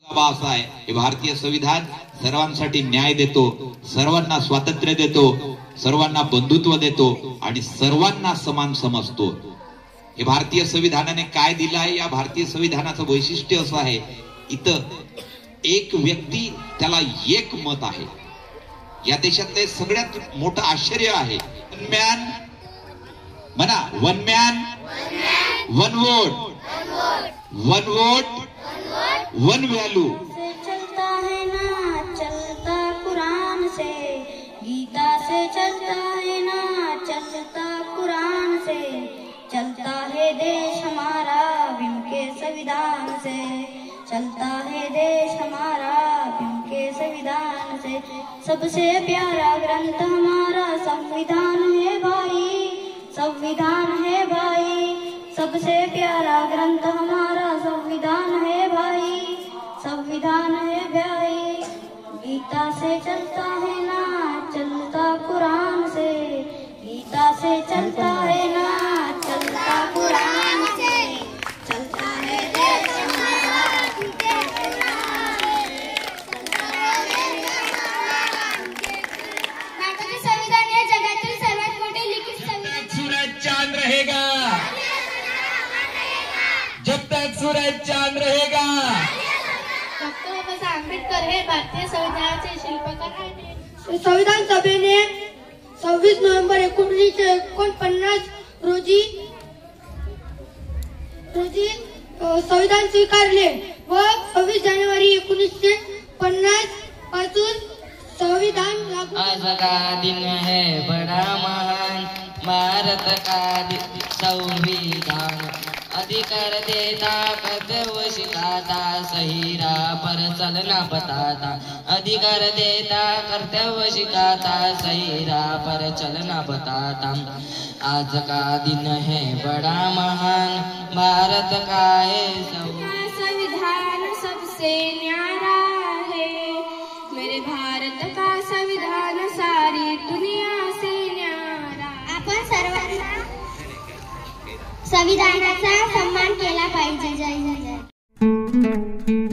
असा आहे, हे भारतीय संविधान सर्वांसाठी न्याय देतो, सर्वांना स्वातंत्र्य देतो, सर्वांना बंधुत्व देतो आणि सर्वांना समान समजतो। हे भारतीय संविधानाने काय दिलं आहे, या भारतीय संविधानाचं वैशिष्ट्य असं आहे, इथं एक व्यक्ती त्याला एक मत आहे। या देशातले सगळ्यात मोठं आश्चर्य आहे, वन मॅन म्हणा, one man one vote, one vote one value. चलता है ना चलता कुरान से, गीता से चलता है ना चलता कुरान से, चलता है देश हमारा भीम के संविधान से, चलता है देश हमारा भीम के संविधान से। सबसे प्यारा ग्रंथ हमारा संविधान है भाई, संविधान है भाई, सबसे प्यारा ग्रंथ हमारा संविधान है भाई, संविधान है भाई। गीता से चलता है ना चलता कुरान से, गीता से चलता है ना चलता कुरान से, चलता है देश हमारा भारताचे संविधान हे जगातील सर्वात मोठे लिखित संविधान। सूरज चांद रहेगा जब तक सूरज चांद रहेगा। डॉक्टर बाबासाहेब आंबेडकर हे भारतीय संविधानाचे शिल्पकार आहेत। संविधान सभेने 26 नोव्हेंबर 1949 रोजी संविधान स्वीकारले व 26 जानेवारी 1950 पासून संविधान लागू। आज का दिन है बड़ा महान, भारत का संविधान अधिकार देता, कर्तव्य शिकाता, सही राह पर चलना बताता। अधिकार देता, कर्तव्य शिकाता, सही राह पर चलना बताता। आज का दिन है बड़ा महान, भारत का है संविधान सबसे न्यारा है, मेरे भारत का संविधान सारी दुनिया से न्यारा। आपण सर्वांना संविधानाचा सन्मान केला पाहिजे। जय जय।